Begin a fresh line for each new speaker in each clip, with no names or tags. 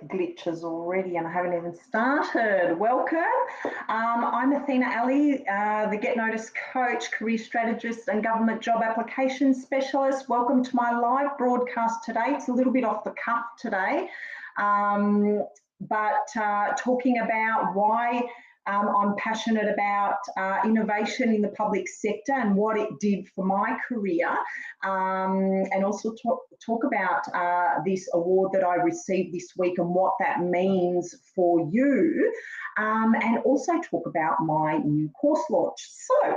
glitches already and I haven't even started. Welcome. I'm Athena, the Get Notice Coach, Career Strategist and Government Job Application Specialist. Welcome to my live broadcast today. It's a little bit off the cuff today, but talking about why I'm passionate about innovation in the public sector and what it did for my career, and also talk about this award that I received this week and what that means for you, and also talk about my new course launch. So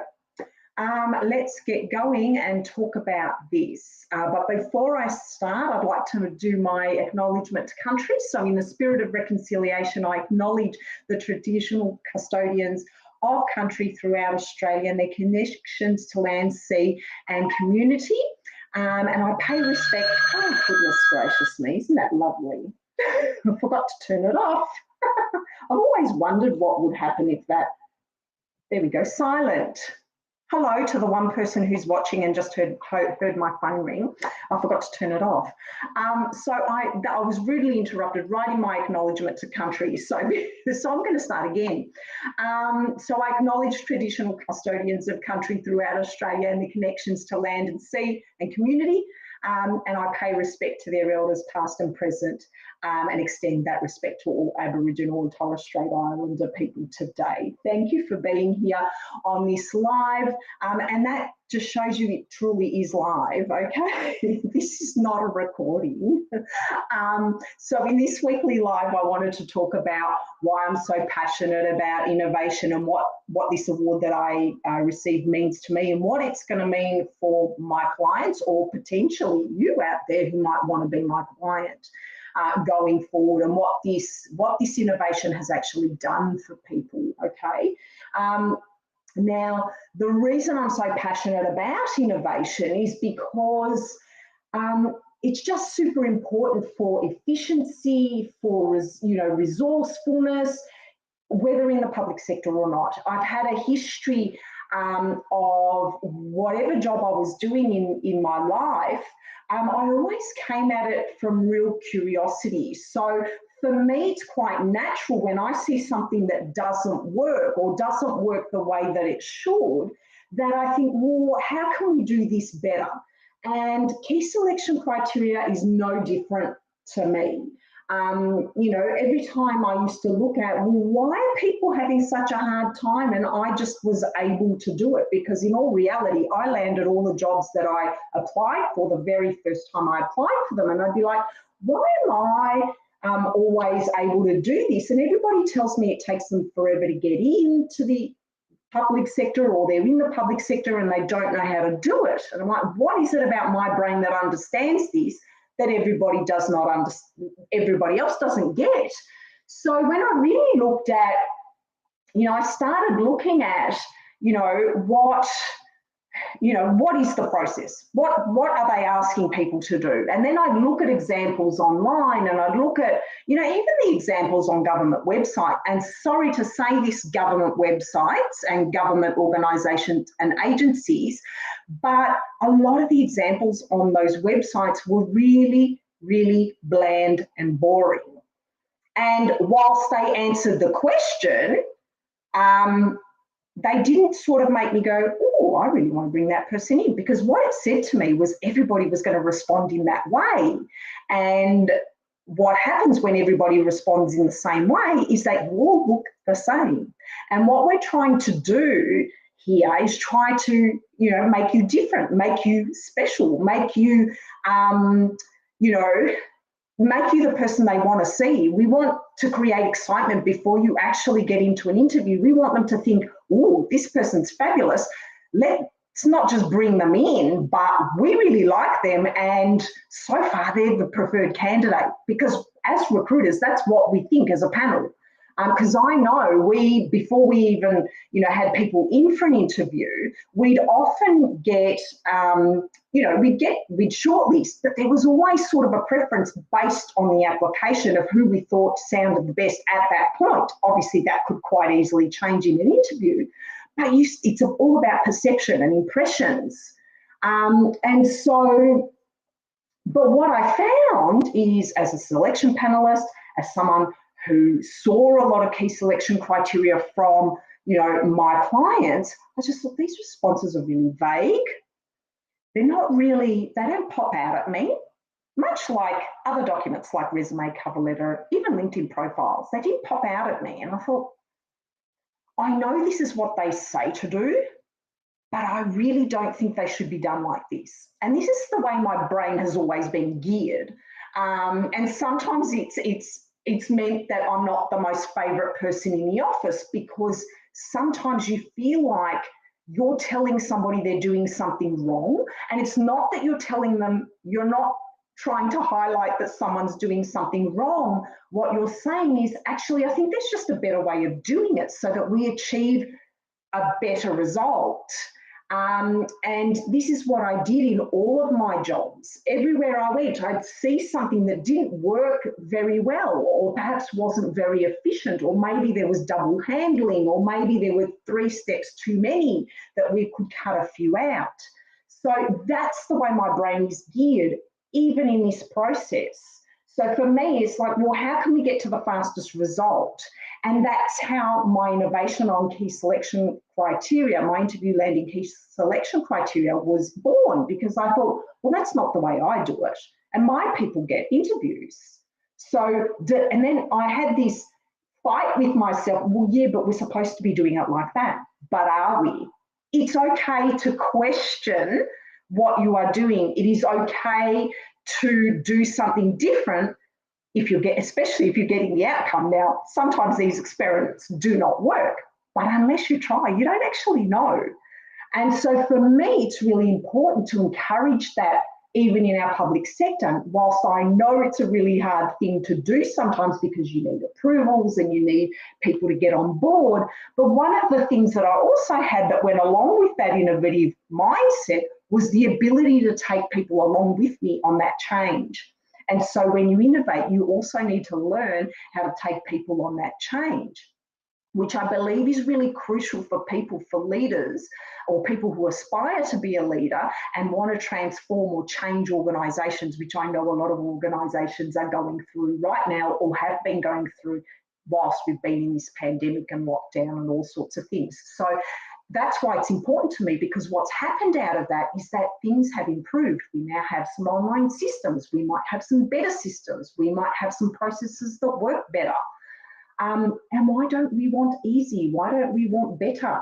let's get going and talk about this. But before I start, I'd like to do my acknowledgement to country. So in the spirit of reconciliation, I acknowledge the traditional custodians of country throughout Australia and their connections to land, sea and community. And I pay respect. Oh, goodness gracious me, isn't that lovely? I forgot to turn it off. I've always wondered what would happen if that, there we go, silent. Hello to the one person who's watching and just heard my phone ring. I forgot to turn it off. So I was rudely interrupted right in my acknowledgement to country. So I'm going to start again. So I acknowledge traditional custodians of country throughout Australia and the connections to land and sea and community. And I pay respect to their elders past and present, and extend that respect to all Aboriginal and Torres Strait Islander people today. Thank you for being here on this live, and that just shows you it truly is live, okay? This is not a recording. So in this weekly live, I wanted to talk about why I'm so passionate about innovation and what this award that I received means to me and what it's going to mean for my clients or potentially you out there who might want to be my client going forward, and what this innovation has actually done for people, okay? Now, the reason I'm so passionate about innovation is because it's just super important for efficiency, for resourcefulness, whether in the public sector or not. I've had a history of whatever job I was doing in my life. I always came at it from real curiosity. So for me, it's quite natural when I see something that doesn't work or doesn't work the way that it should, that I think, well, how can we do this better? And key selection criteria is no different to me. Every time I used to look at, well, why are people having such a hard time? And I just was able to do it because in all reality, I landed all the jobs that I applied for the very first time I applied for them. And I'd be like, why am I always able to do this? And everybody tells me it takes them forever to get into the public sector, or they're in the public sector and they don't know how to do it. And I'm like, what is it about my brain that understands this that everybody does not understand, everybody else doesn't get? So when I really looked at, I started looking at, what is the process? What are they asking people to do? And then I'd look at examples online, and I'd look at, even the examples on government websites. And sorry to say this, government websites and government organisations and agencies, but a lot of the examples on those websites were really, really bland and boring. And whilst they answered the question, they didn't sort of make me go, oh, I really want to bring that person in, because what it said to me was everybody was going to respond in that way. And what happens when everybody responds in the same way is they all look the same. And what we're trying to do here is try to, make you different, make you special, make you, make you the person they want to see. We want to create excitement before you actually get into an interview. We want them to think, oh, this person's fabulous. Let's not just bring them in, but we really like them. And so far, they're the preferred candidate, because as recruiters, that's what we think as a panel. Because I know before we even, had people in for an interview, we'd often get, we'd shortlist, but there was always sort of a preference based on the application of who we thought sounded the best at that point. Obviously, that could quite easily change in an interview, but it's all about perception and impressions. And so, but what I found is, as a selection panelist, as someone who saw a lot of key selection criteria from, my clients, I just thought these responses are really vague. They're not really, they don't pop out at me, much like other documents like resume, cover letter, even LinkedIn profiles. They didn't pop out at me. And I thought, I know this is what they say to do, but I really don't think they should be done like this. And this is the way my brain has always been geared. And sometimes it's meant that I'm not the most favourite person in the office, because sometimes you feel like you're telling somebody they're doing something wrong. And it's not that you're telling them, you're not trying to highlight that someone's doing something wrong. What you're saying is, actually, I think there's just a better way of doing it so that we achieve a better result. And this is what I did in all of my jobs. Everywhere I went, I'd see something that didn't work very well, or perhaps wasn't very efficient, or maybe there was double handling, or maybe there were 3 steps too many that we could cut a few out. So that's the way my brain is geared, even in this process. So for me, it's like, well, how can we get to the fastest result? And that's how my innovation on key selection criteria, my interview landing key selection criteria, was born, because I thought, well, that's not the way I do it. And my people get interviews. So, and then I had this fight with myself, well, yeah, but we're supposed to be doing it like that. But are we? It's okay to question what you are doing. It is okay to do something different especially if you're getting the outcome. Now, sometimes these experiments do not work, but unless you try, you don't actually know. And so for me, it's really important to encourage that even in our public sector, whilst I know it's a really hard thing to do sometimes because you need approvals and you need people to get on board. But one of the things that I also had that went along with that innovative mindset was the ability to take people along with me on that change. And so when you innovate, you also need to learn how to take people on that change, which I believe is really crucial for people, for leaders, or people who aspire to be a leader and want to transform or change organisations, which I know a lot of organisations are going through right now, or have been going through whilst we've been in this pandemic and lockdown and all sorts of things. So that's why it's important to me, because what's happened out of that is that things have improved. We now have some online systems. We might have some better systems. We might have some processes that work better. And why don't we want easy? Why don't we want better?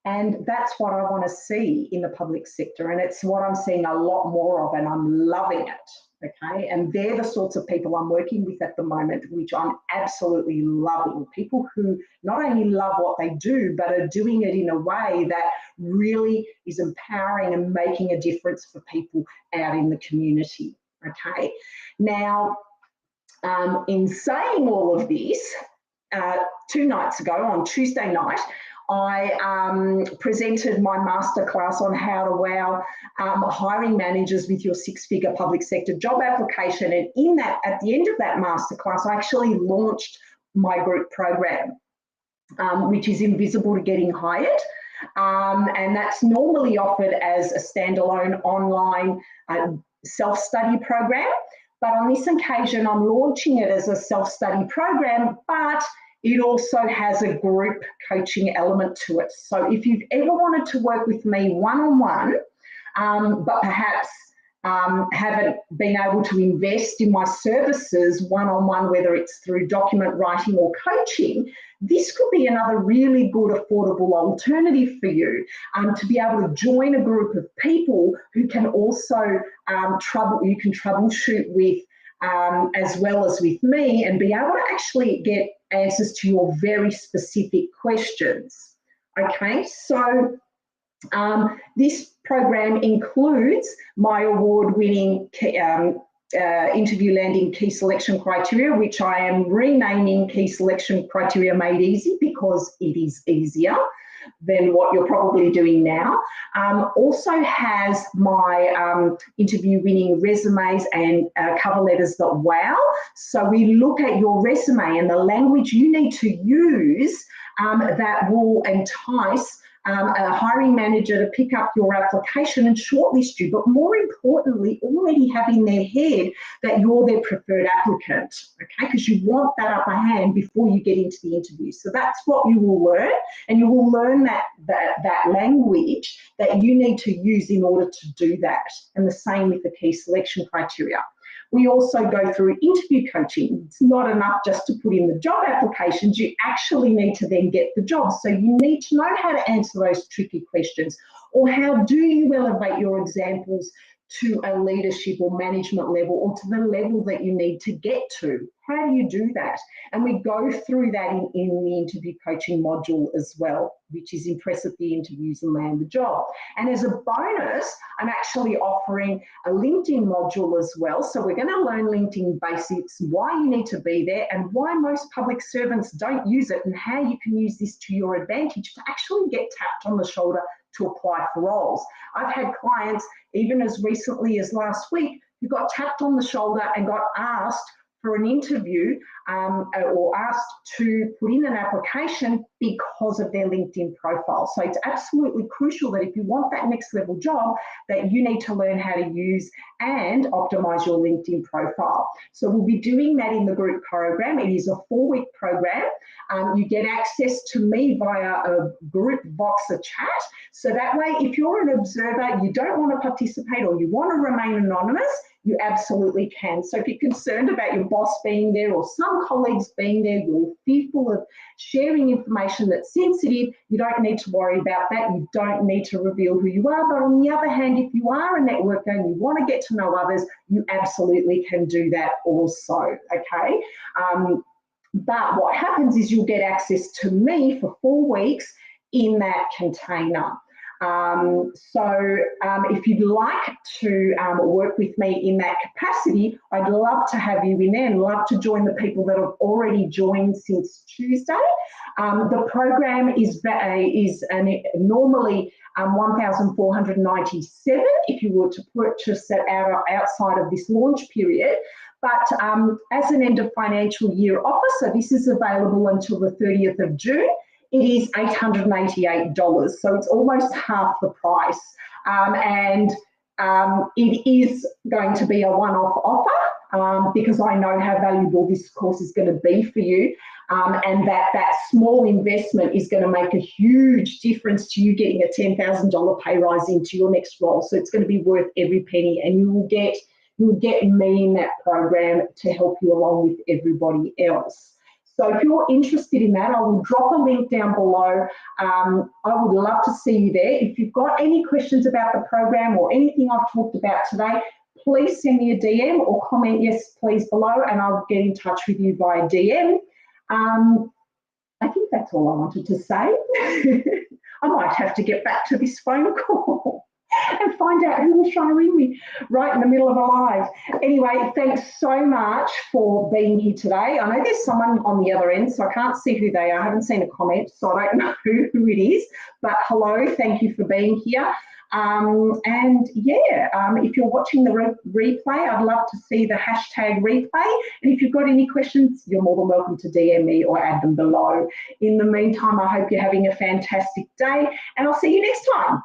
And that's what I want to see in the public sector. And it's what I'm seeing a lot more of, and I'm loving it. Okay. And they're the sorts of people I'm working with at the moment, which I'm absolutely loving. People who not only love what they do, but are doing it in a way that really is empowering and making a difference for people out in the community. Okay. Now, in saying all of this, 2 nights ago on Tuesday night, I presented my masterclass on how to wow hiring managers with your 6-figure public sector job application. And in that, at the end of that masterclass, I actually launched my group program, which is Invisible to Getting Hired. And that's normally offered as a standalone online self-study program. But on this occasion, I'm launching it as a self-study program, but it also has a group coaching element to it. So if you've ever wanted to work with me one-on-one, but perhaps haven't been able to invest in my services one-on-one, whether it's through document writing or coaching, this could be another really good affordable alternative for you, to be able to join a group of people who can also troubleshoot with, as well as with me, and be able to actually get answers to your very specific questions. Okay, so this program includes my award-winning interview landing key selection criteria, which I am renaming Key Selection Criteria Made Easy, because it is easier than what you're probably doing now. Also has my interview-winning resumes and cover letters that wow. So we look at your resume and the language you need to use that will entice a hiring manager to pick up your application and shortlist you, but more importantly, already have in their head that you're their preferred applicant, okay? Because you want that upper hand before you get into the interview. So that's what you will learn, and you will learn that language that you need to use in order to do that. And the same with the key selection criteria. We also go through interview coaching. It's not enough just to put in the job applications. You actually need to then get the job. So you need to know how to answer those tricky questions, or how do you elevate your examples to a leadership or management level, or to the level that you need to get to. How do you do that? And we go through that in the interview coaching module as well, which is impress at the interviews and land the job. And as a bonus, I'm actually offering a LinkedIn module as well. So we're going to learn LinkedIn basics, why you need to be there, and why most public servants don't use it, and how you can use this to your advantage to actually get tapped on the shoulder to apply for roles. I've had clients, even as recently as last week, who got tapped on the shoulder and got asked for an interview or asked to put in an application because of their LinkedIn profile. So it's absolutely crucial that if you want that next level job, that you need to learn how to use and optimize your LinkedIn profile. So we'll be doing that in the group program. It is a 4-week program. You get access to me via a group Voxer chat. So that way, if you're an observer, you don't want to participate, or you want to remain anonymous, you absolutely can. So if you're concerned about your boss being there or some colleagues being there, you're fearful of sharing information that's sensitive, you don't need to worry about that. You don't need to reveal who you are. But on the other hand, if you are a networker and you want to get to know others, you absolutely can do that also, okay? But what happens is you'll get access to me for 4 weeks in that container. If you'd like to work with me in that capacity, I'd love to have you in there, and love to join the people that have already joined since Tuesday. The program is normally $1,497 if you were to purchase it outside of this launch period. But as an end of financial year offer, so this is available until the 30th of June, it is $888. So it's almost half the price. It is going to be a one-off offer because I know how valuable this course is going to be for you. And that small investment is going to make a huge difference to you getting a $10,000 pay rise into your next role. So it's going to be worth every penny, and you will get me in that program to help you along with everybody else. So if you're interested in that, I will drop a link down below. I would love to see you there. If you've got any questions about the program or anything I've talked about today, please send me a DM or comment yes please below, and I'll get in touch with you via DM. I think that's all I wanted to say. I might have to get back to this phone call and find out who was trying to ring me right in the middle of a live. Anyway, thanks so much for being here today. I know there's someone on the other end, so I can't see who they are. I haven't seen a comment, so I don't know who it is. But hello, thank you for being here. If you're watching the replay, I'd love to see the hashtag replay. And if you've got any questions, you're more than welcome to DM me or add them below. In the meantime, I hope you're having a fantastic day, and I'll see you next time.